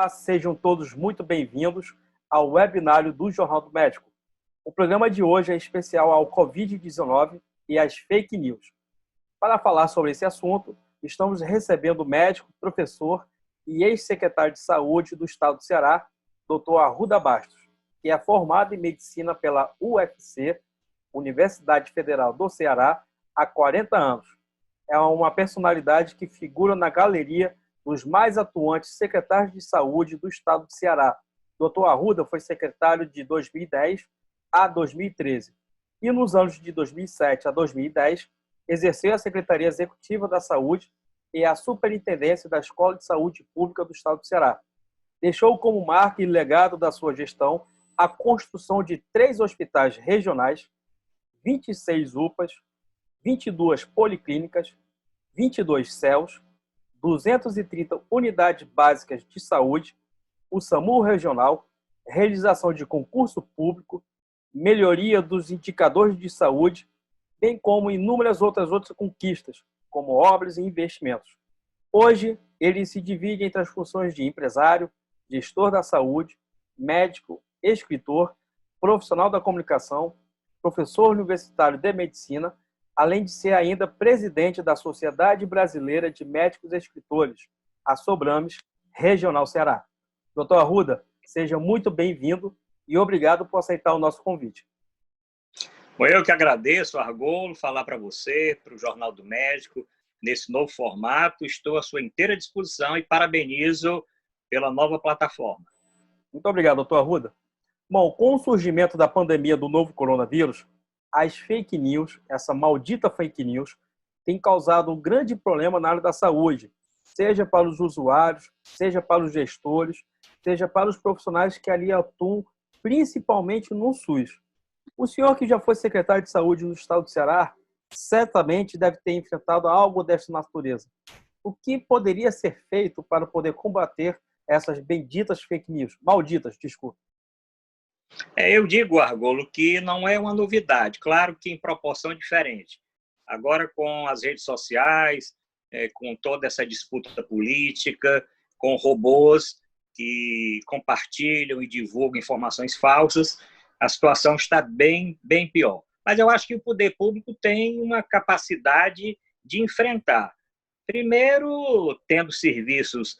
Olá, sejam todos muito bem-vindos ao webinário do Jornal do Médico. O programa de hoje é especial ao Covid-19 e às fake news. Para falar sobre esse assunto, estamos recebendo o médico, professor e ex-secretário de Saúde do Estado do Ceará, Dr. Arruda Bastos, que é formado em Medicina pela UFC, Universidade Federal do Ceará, há 40 anos. É uma personalidade que figura na galeria dos mais atuantes secretários de saúde do estado do Ceará. Dr. Arruda foi secretário de 2010 a 2013 e, nos anos de 2007 a 2010, exerceu a Secretaria Executiva da Saúde e a Superintendência da Escola de Saúde Pública do estado do Ceará. Deixou como marca e legado da sua gestão a construção de 3 hospitais regionais, 26 UPAs, 22 policlínicas, 22 CELs, 230 unidades básicas de saúde, o SAMU regional, realização de concurso público, melhoria dos indicadores de saúde, bem como inúmeras outras conquistas, como obras e investimentos. Hoje, ele se divide entre as funções de empresário, gestor da saúde, médico, escritor, profissional da comunicação, professor universitário de medicina, além de ser ainda presidente da Sociedade Brasileira de Médicos e Escritores, a Sobrames, Regional Ceará. Dr. Arruda, seja muito bem-vindo e obrigado por aceitar o nosso convite. Bom, eu que agradeço, Argolo, falar para você, para o Jornal do Médico, nesse novo formato. Estou à sua inteira disposição e parabenizo pela nova plataforma. Muito obrigado, doutor Arruda. Bom, com o surgimento da pandemia do novo coronavírus, as fake news, essa maldita fake news, tem causado um grande problema na área da saúde, seja para os usuários, seja para os gestores, seja para os profissionais que ali atuam, principalmente no SUS. O senhor que já foi secretário de saúde no estado do Ceará, certamente deve ter enfrentado algo dessa natureza. O que poderia ser feito para poder combater essas benditas fake news? Malditas, desculpa. Eu digo, Argolo, que não é uma novidade, claro que em proporção diferente. Agora, com as redes sociais, com toda essa disputa política, com robôs que compartilham e divulgam informações falsas, a situação está bem pior. Mas eu acho que o poder público tem uma capacidade de enfrentar. Primeiro, tendo serviços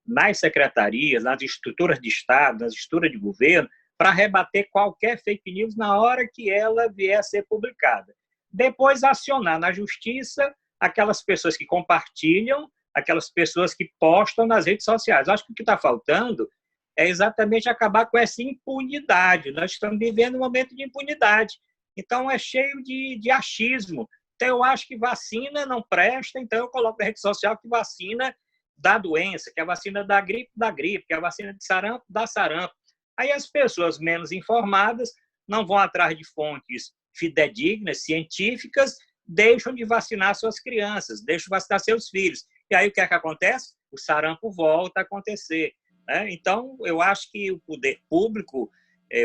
nas secretarias, nas estruturas de Estado, nas estruturas de governo, para rebater qualquer fake news na hora que ela vier a ser publicada. Depois, acionar na justiça aquelas pessoas que compartilham, aquelas pessoas que postam nas redes sociais. Acho que o que está faltando é exatamente acabar com essa impunidade. Nós estamos vivendo um momento de impunidade. Então, é cheio de achismo. Então, eu acho que vacina não presta, então eu coloco na rede social que vacina dá doença, que a vacina dá gripe, que a vacina de sarampo dá sarampo. Aí as pessoas menos informadas não vão atrás de fontes fidedignas, científicas, deixam de vacinar suas crianças, deixam de vacinar seus filhos. E aí o que é que acontece? O sarampo volta a acontecer, né? Então, eu acho que o poder público,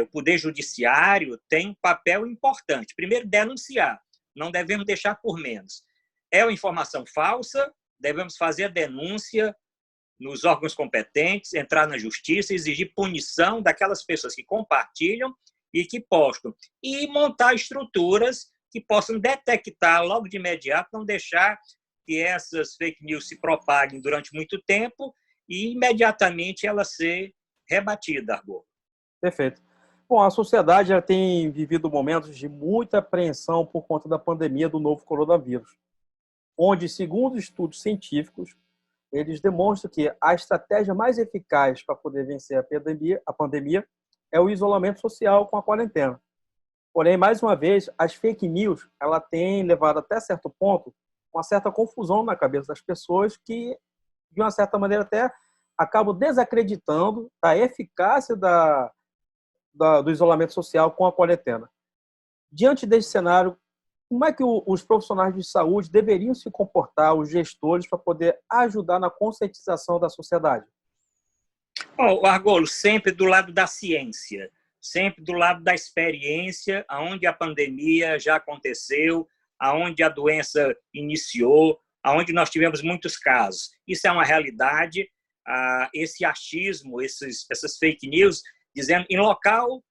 o poder judiciário tem um papel importante. Primeiro, denunciar. Não devemos deixar por menos. É uma informação falsa, devemos fazer a denúncia nos órgãos competentes, entrar na justiça, exigir punição daquelas pessoas que compartilham e que postam. E montar estruturas que possam detectar logo de imediato, não deixar que essas fake news se propaguem durante muito tempo e imediatamente ela ser rebatida, Argolo. Perfeito. Bom, a sociedade já tem vivido momentos de muita apreensão por conta da pandemia do novo coronavírus, onde, segundo estudos científicos, eles demonstram que a estratégia mais eficaz para poder vencer a pandemia é o isolamento social com a quarentena. Porém, mais uma vez, as fake news ela tem levado até certo ponto uma certa confusão na cabeça das pessoas que, de uma certa maneira, até acabam desacreditando da eficácia do isolamento social com a quarentena. Diante desse cenário, como é que os profissionais de saúde deveriam se comportar, os gestores, para poder ajudar na conscientização da sociedade? Bom, Argolo, sempre do lado da ciência, sempre do lado da experiência, aonde a pandemia já aconteceu, aonde a doença iniciou, aonde nós tivemos muitos casos. Isso é uma realidade. esse achismo, essas fake news, dizendo em local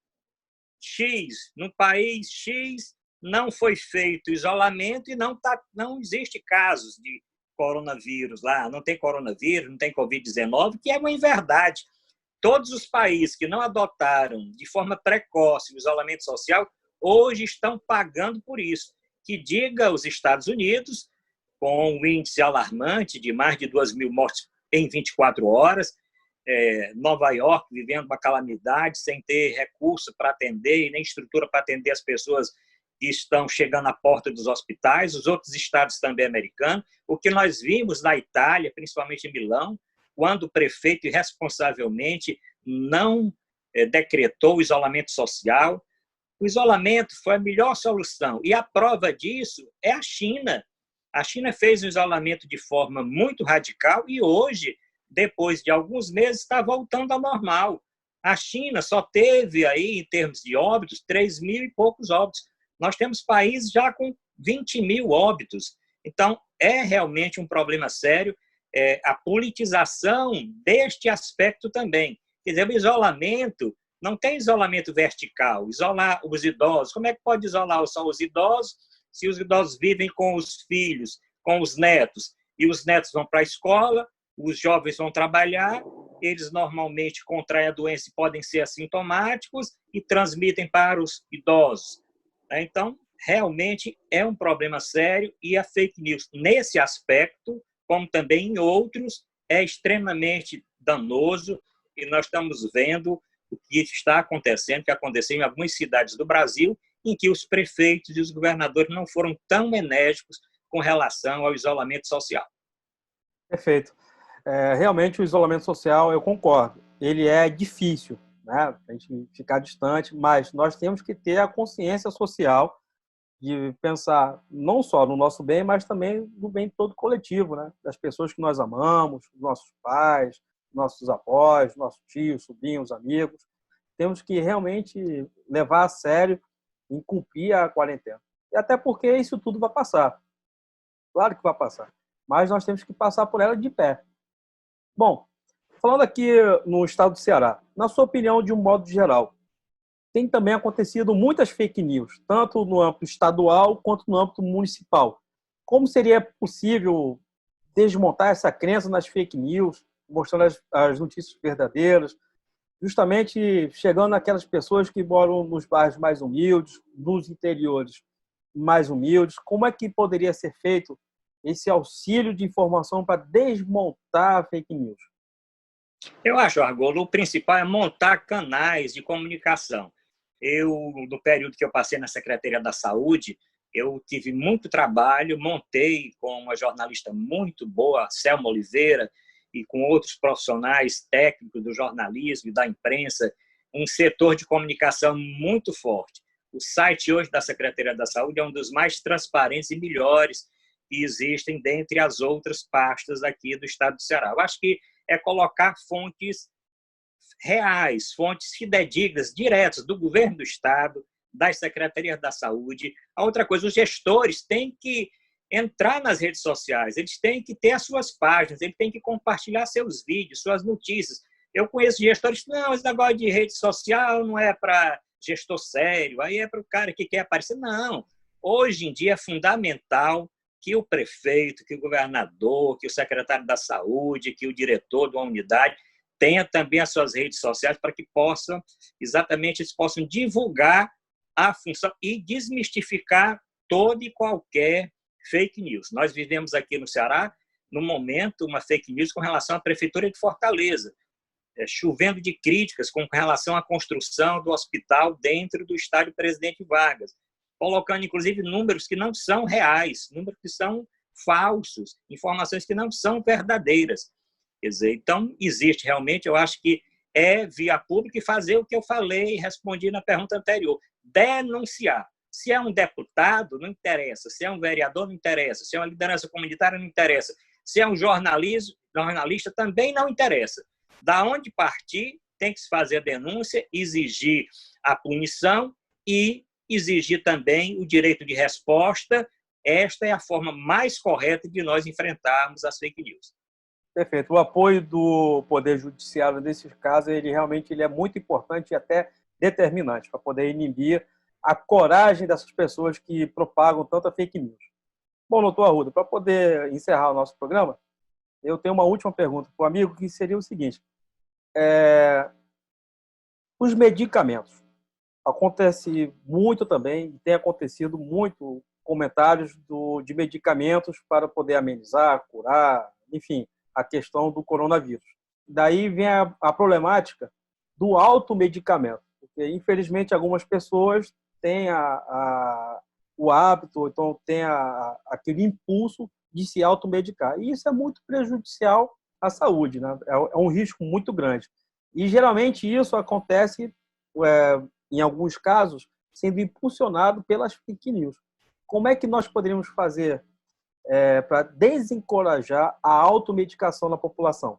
X, no país X, não foi feito isolamento e não existe casos de coronavírus lá, não tem coronavírus, não tem Covid-19, que é uma inverdade. Todos os países que não adotaram de forma precoce o isolamento social, hoje estão pagando por isso. Que diga os Estados Unidos, com um índice alarmante de mais de 2.000 mortes em 24 horas, Nova York vivendo uma calamidade, sem ter recurso para atender e nem estrutura para atender as pessoas que estão chegando à porta dos hospitais, os outros estados também americanos. O que nós vimos na Itália, principalmente em Milão, quando o prefeito irresponsavelmente não decretou o isolamento social. O isolamento foi a melhor solução. E a prova disso é a China. A China fez o isolamento de forma muito radical e hoje, depois de alguns meses, está voltando ao normal. A China só teve aí, em termos de óbitos, 3.000 e poucos óbitos. Nós temos países já com 20.000 óbitos. Então, é realmente um problema sério. A politização deste aspecto também. Quer dizer, o isolamento, não tem isolamento vertical. Isolar os idosos, como é que pode isolar só os idosos se os idosos vivem com os filhos, com os netos, e os netos vão para a escola, os jovens vão trabalhar, eles normalmente contraem a doença e podem ser assintomáticos e transmitem para os idosos. Então, realmente é um problema sério e a fake news, nesse aspecto, como também em outros, é extremamente danoso e nós estamos vendo o que está acontecendo, que aconteceu em algumas cidades do Brasil, em que os prefeitos e os governadores não foram tão enérgicos com relação ao isolamento social. Perfeito. Realmente o isolamento social, eu concordo, ele é difícil, né? A gente ficar distante, mas nós temos que ter a consciência social de pensar não só no nosso bem, mas também no bem todo coletivo, né? Das pessoas que nós amamos, nossos pais, nossos avós, nossos tios, sobrinhos, amigos. Temos que realmente levar a sério em cumprir a quarentena. E até porque isso tudo vai passar. Claro que vai passar. Mas nós temos que passar por ela de pé. Bom, falando aqui no estado do Ceará, na sua opinião, de um modo geral, tem também acontecido muitas fake news, tanto no âmbito estadual quanto no âmbito municipal. Como seria possível desmontar essa crença nas fake news, mostrando as notícias verdadeiras, justamente chegando naquelas pessoas que moram nos bairros mais humildes, nos interiores mais humildes? Como é que poderia ser feito esse auxílio de informação para desmontar a fake news? Eu acho, Argolo, o principal é montar canais de comunicação. No período que eu passei na Secretaria da Saúde, eu tive muito trabalho, montei com uma jornalista muito boa, Selma Oliveira, e com outros profissionais técnicos do jornalismo e da imprensa, um setor de comunicação muito forte. O site hoje da Secretaria da Saúde é um dos mais transparentes e melhores que existem dentre as outras pastas aqui do estado do Ceará. Eu acho que é colocar fontes reais, fontes fidedignas, diretas do governo do estado, das secretarias da saúde. A outra coisa, os gestores têm que entrar nas redes sociais, eles têm que ter as suas páginas, eles têm que compartilhar seus vídeos, suas notícias. Eu conheço gestores que, não, esse negócio de rede social não é para gestor sério, aí é para o cara que quer aparecer. Não, hoje em dia é fundamental que o prefeito, que o governador, que o secretário da saúde, que o diretor de uma unidade tenha também as suas redes sociais para que eles possam divulgar a função e desmistificar toda e qualquer fake news. Nós vivemos aqui no Ceará, no momento, uma fake news com relação à Prefeitura de Fortaleza, chovendo de críticas com relação à construção do hospital dentro do estádio Presidente Vargas, colocando, inclusive, números que não são reais, números que são falsos, informações que não são verdadeiras. Quer dizer, então, existe realmente, eu acho que via pública e fazer o que eu falei e respondi na pergunta anterior, denunciar. Se é um deputado, não interessa. Se é um vereador, não interessa. Se é uma liderança comunitária, não interessa. Se é um jornalista, também não interessa. Da onde partir, tem que se fazer a denúncia, exigir a punição e exigir também o direito de resposta. Esta é a forma mais correta de nós enfrentarmos as fake news. Perfeito. O apoio do Poder Judiciário nesses casos, ele realmente é muito importante e até determinante para poder inibir a coragem dessas pessoas que propagam tanta fake news. Bom, doutor Arruda, para poder encerrar o nosso programa, eu tenho uma última pergunta para o amigo, que seria o seguinte. Os medicamentos. Acontece muito também, tem acontecido muito comentários de medicamentos para poder amenizar, curar, enfim, a questão do coronavírus. Daí vem a problemática do automedicamento, porque infelizmente algumas pessoas têm o hábito, então tem aquele impulso de se automedicar. E isso é muito prejudicial à saúde, né? É um risco muito grande. E geralmente isso acontece, em alguns casos, sendo impulsionado pelas fake news. Como é que nós poderíamos fazer para desencorajar a automedicação na população?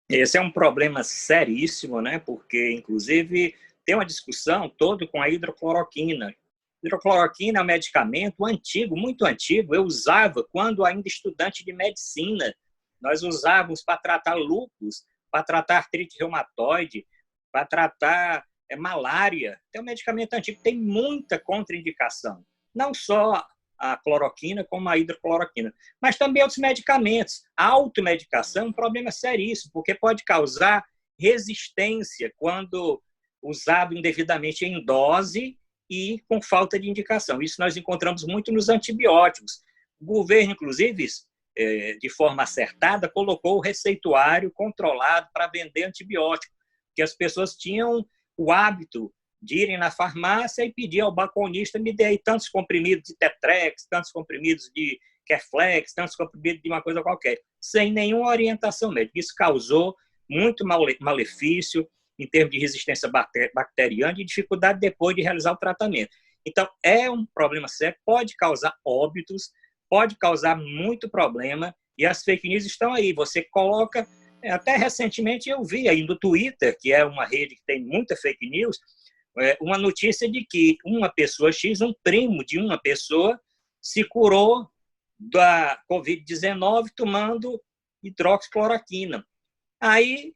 Esse é um problema seríssimo, né? Porque, inclusive, tem uma discussão toda com a hidrocloroquina. Hidrocloroquina é um medicamento antigo, muito antigo. Eu usava quando ainda estudante de medicina. Nós usávamos para tratar lúpus, para tratar artrite reumatoide, para tratar malária. É um medicamento antigo, tem muita contraindicação. Não só a cloroquina como a hidrocloroquina, mas também outros medicamentos. A automedicação é um problema seríssimo, porque pode causar resistência quando usado indevidamente em dose e com falta de indicação. Isso nós encontramos muito nos antibióticos. O governo, inclusive, de forma acertada, colocou o receituário controlado para vender antibiótico, porque as pessoas tinham o hábito de irem na farmácia e pedir ao balconista: me dê aí tantos comprimidos de Tetrex, tantos comprimidos de Keflex, tantos comprimidos de uma coisa qualquer, sem nenhuma orientação médica. Isso causou muito malefício em termos de resistência bacteriana e dificuldade depois de realizar o tratamento. Então, é um problema sério, pode causar óbitos, pode causar muito problema, e as fake news estão aí. Você coloca... Até recentemente eu vi aí no Twitter, que é uma rede que tem muita fake news, uma notícia de que uma pessoa X, um primo de uma pessoa, se curou da Covid-19 tomando hidroxicloroquina. Aí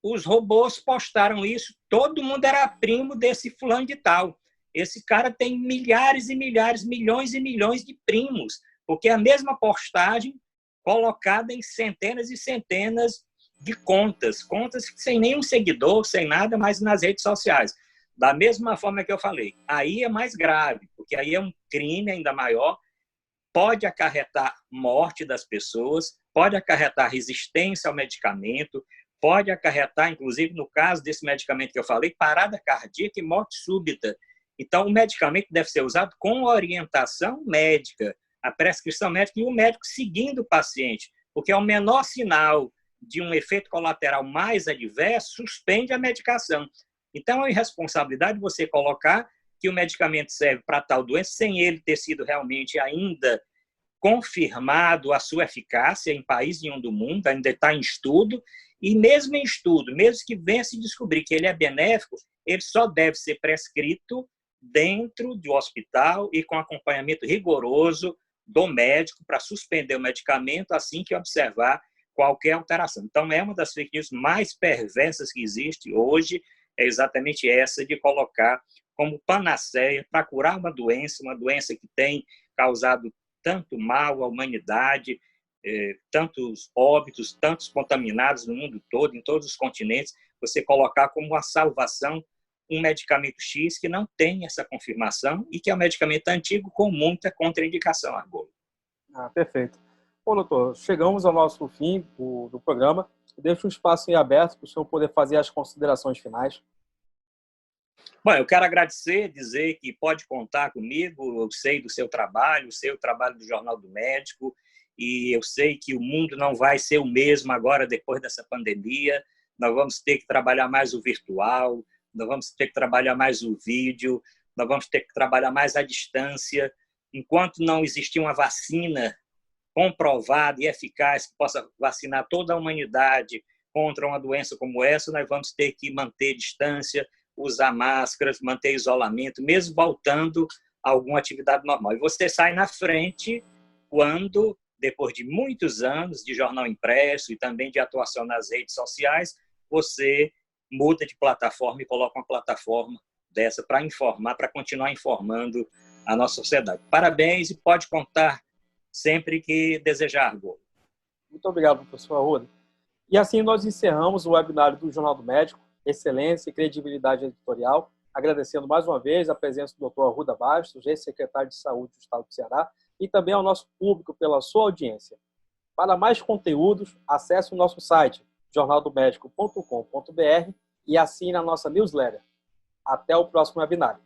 os robôs postaram isso, todo mundo era primo desse fulano de tal. Esse cara tem milhares e milhares, milhões e milhões de primos, porque é a mesma postagem colocada em centenas e centenas de contas sem nenhum seguidor, sem nada, mas nas redes sociais. Da mesma forma que eu falei, aí é mais grave, porque aí é um crime ainda maior, pode acarretar morte das pessoas, pode acarretar resistência ao medicamento, pode acarretar, inclusive, no caso desse medicamento que eu falei, parada cardíaca e morte súbita. Então, o medicamento deve ser usado com orientação médica, a prescrição médica e o médico seguindo o paciente, porque é o menor sinal de um efeito colateral mais adverso, suspende a medicação. Então, é irresponsabilidade você colocar que o medicamento serve para tal doença sem ele ter sido realmente ainda confirmado a sua eficácia em país nenhum do mundo, ainda está em estudo, e mesmo em estudo, mesmo que venha se descobrir que ele é benéfico, ele só deve ser prescrito dentro do hospital e com acompanhamento rigoroso do médico para suspender o medicamento assim que observar qualquer alteração. Então, é uma das fake news mais perversas que existe hoje, é exatamente essa de colocar como panaceia para curar uma doença que tem causado tanto mal à humanidade, tantos óbitos, tantos contaminados no mundo todo, em todos os continentes, você colocar como uma salvação um medicamento X que não tem essa confirmação e que é um medicamento antigo com muita contraindicação, Argolo. Perfeito. Bom, doutor, chegamos ao nosso fim do programa. Deixo um espaço em aberto para o senhor poder fazer as considerações finais. Bom, eu quero agradecer, dizer que pode contar comigo, eu sei do seu trabalho, sei o trabalho do Jornal do Médico, e eu sei que o mundo não vai ser o mesmo agora, depois dessa pandemia. Nós vamos ter que trabalhar mais o virtual, nós vamos ter que trabalhar mais o vídeo, nós vamos ter que trabalhar mais à distância. Enquanto não existir uma vacina comprovada e eficaz que possa vacinar toda a humanidade contra uma doença como essa, nós vamos ter que manter distância, usar máscaras, manter isolamento, mesmo voltando a alguma atividade normal. E você sai na frente quando depois de muitos anos de jornal impresso e também de atuação nas redes sociais, você muda de plataforma e coloca uma plataforma dessa para informar, para continuar informando a nossa sociedade. Parabéns e pode contar sempre que desejar, Argolo. Muito obrigado, professor Arruda. E assim nós encerramos o webinário do Jornal do Médico, excelência e credibilidade editorial, agradecendo mais uma vez a presença do Dr. Arruda Bastos, ex-secretário de Saúde do Estado do Ceará, e também ao nosso público pela sua audiência. Para mais conteúdos, acesse o nosso site jornaldomédico.com.br e assine a nossa newsletter. Até o próximo webinário.